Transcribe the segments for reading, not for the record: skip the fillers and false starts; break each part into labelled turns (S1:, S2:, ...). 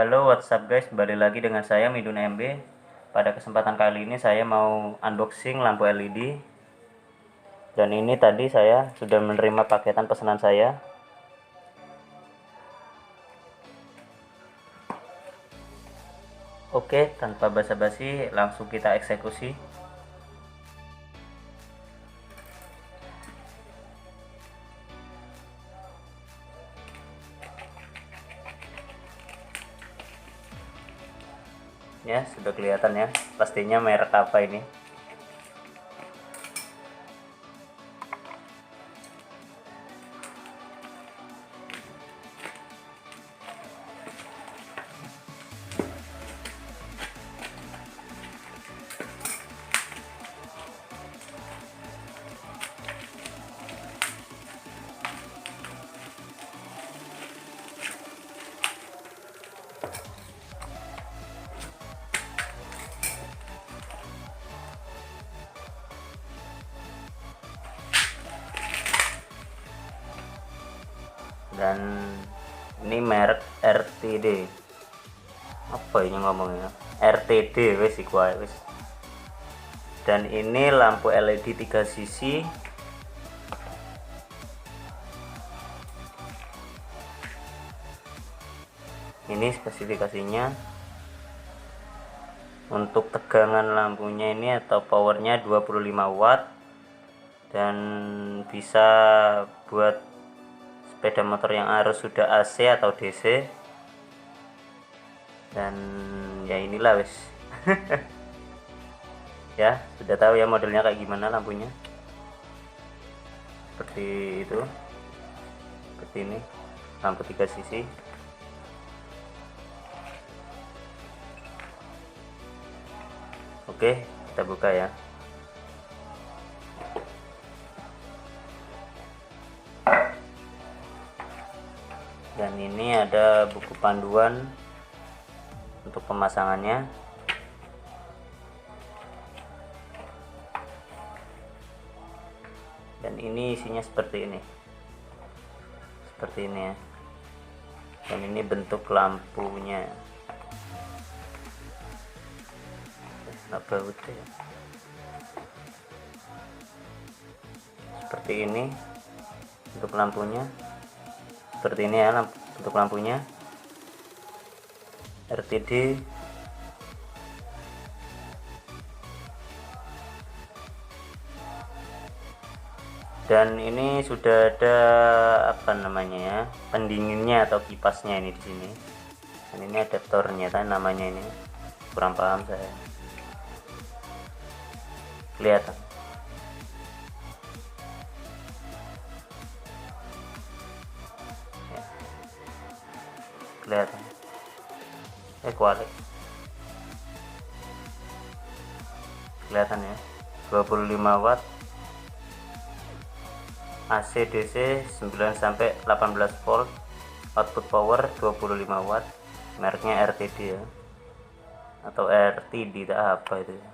S1: Halo, what's up guys, kembali lagi dengan saya Midun MB. Pada kesempatan kali ini saya mau unboxing lampu LED. Dan ini tadi saya sudah menerima paketan pesanan saya. Oke, tanpa basa-basi langsung kita eksekusi. Ya, sudah kelihatan ya, pastinya merek apa ini. Dan ini merek RTD, apa ini ngomongnya, RTD wes iku ae wes. Dan ini lampu LED 3 sisi. Ini spesifikasinya. Untuk tegangan lampunya ini atau powernya 25 watt, dan bisa buat sepeda motor yang arus sudah AC atau DC. Dan ya inilah wes. Ya, sudah tahu ya modelnya kayak gimana lampunya. Seperti itu. Seperti ini. Lampu 3 sisi. Oke, kita buka ya. Dan ini ada buku panduan untuk pemasangannya. Dan ini isinya seperti ini. Seperti ini ya. Dan ini bentuk lampunya. Nggak baut ya. Seperti ini untuk lampunya. Seperti ini ya untuk lampunya RTD. Dan ini sudah ada apa namanya ya, pendinginnya atau kipasnya ini di sini. Dan ini adaptornya kan namanya, ini kurang paham saya. Kelihatan. Kelihatan kualik, kelihatan ya, 25 watt AC DC 9 sampai 18 volt, output power 25 watt, mereknya RTD ya, atau RTD tak apa itu ya.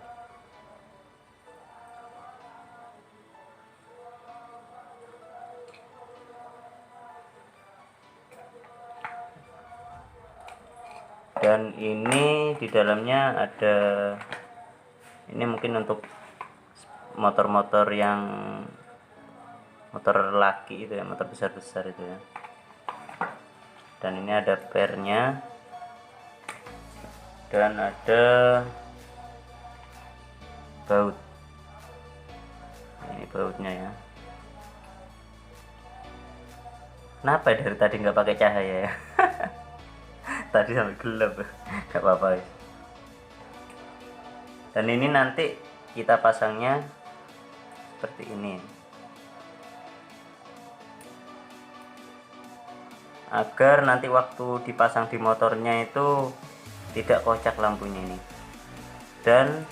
S1: Dan ini di dalamnya ada, ini mungkin untuk motor-motor yang motor laki itu ya, motor besar-besar itu ya. Dan ini ada pernya, dan ada baut. Ini bautnya ya. Kenapa dari tadi nggak pakai cahaya ya? Tadi sampai gelap, gak apa-apa. Dan ini nanti kita pasangnya seperti ini, agar nanti waktu dipasang di motornya itu tidak kocak lampunya ini. Dan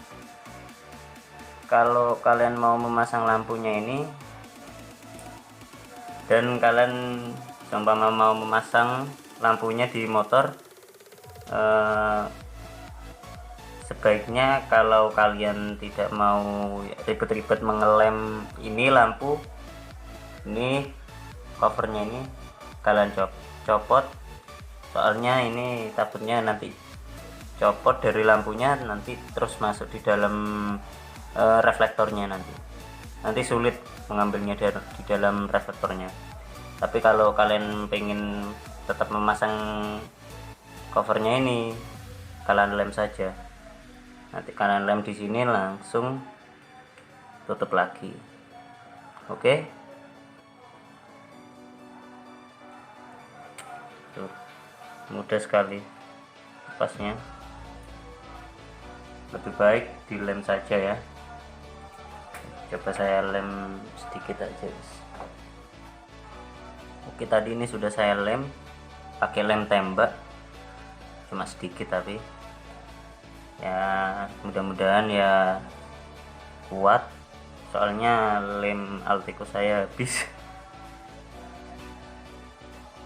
S1: kalau kalian mau memasang lampunya ini, dan kalian umpama mau memasang lampunya di motor, sebaiknya kalau kalian tidak mau ribet-ribet mengelem ini lampu, ini covernya ini kalian copot soalnya ini takutnya nanti copot dari lampunya, nanti terus masuk di dalam reflektornya, nanti sulit mengambilnya di dalam reflektornya. Tapi kalau kalian pengen tetap memasang covernya ini, kalian lem saja, nanti kalian lem di sini langsung tutup lagi. Oke. Tuh, mudah sekali lepasnya. Lebih baik dilem saja ya. Coba saya lem sedikit aja guys. Oke, tadi ini sudah saya lem pakai lem tembak, cuma sedikit tapi ya mudah-mudahan ya kuat, soalnya lem Altico saya habis.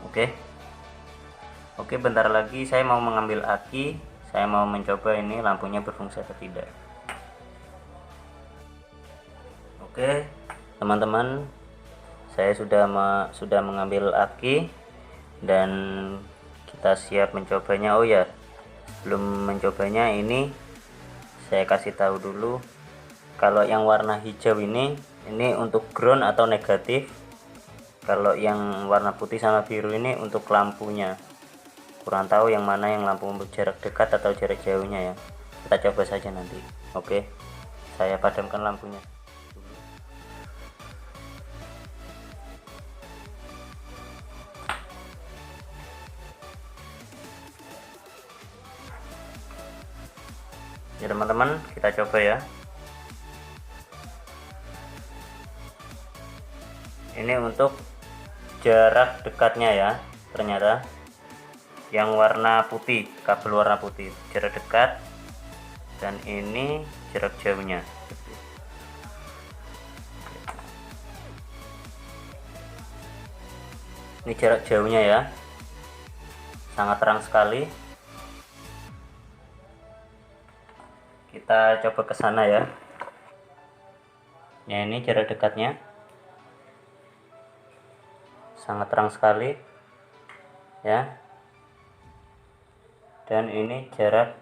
S1: Oke, bentar lagi saya mau mengambil aki, saya mau mencoba ini lampunya berfungsi atau tidak. Oke teman-teman, saya sudah mengambil aki dan kita siap mencobanya. Oh ya, sebelum mencobanya ini saya kasih tahu dulu, kalau yang warna hijau ini untuk ground atau negatif, kalau yang warna putih sama biru ini untuk lampunya. Kurang tahu yang mana yang lampu jarak dekat atau jarak jauhnya ya, kita coba saja nanti. Oke, saya padamkan lampunya. Ya teman-teman, kita coba ya. Ini untuk jarak dekatnya ya, ternyata yang warna putih, kabel warna putih jarak dekat, dan ini jarak jauhnya. Ini jarak jauhnya ya, sangat terang sekali. Kita coba ke sana ya. Ya, ini jarak dekatnya, sangat terang sekali ya. Dan ini jarak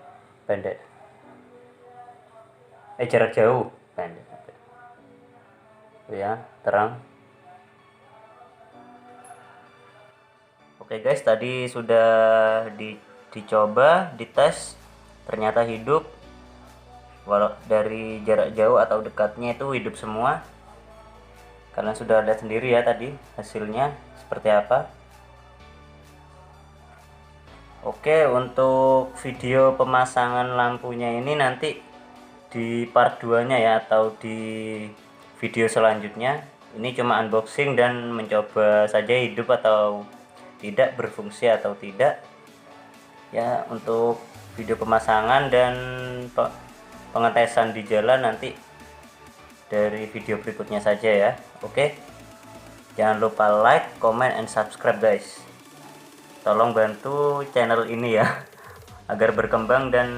S1: pendek, jarak jauh pendek ya, terang. Oke guys, tadi sudah dicoba, dites, ternyata hidup. Walau dari jarak jauh atau dekatnya itu hidup semua. Kalian sudah lihat sendiri ya tadi hasilnya seperti apa. Oke, untuk video pemasangan lampunya ini nanti di part 2 nya ya, atau di video selanjutnya. Ini cuma unboxing dan mencoba saja hidup atau tidak, berfungsi atau tidak ya. Untuk video pemasangan dan pengetesan di jalan nanti dari video berikutnya saja ya. Oke, jangan lupa like, comment, and subscribe guys. Tolong bantu channel ini ya agar berkembang dan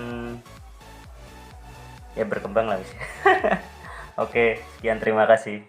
S1: ya berkembang lah guys. Oke, sekian, terima kasih.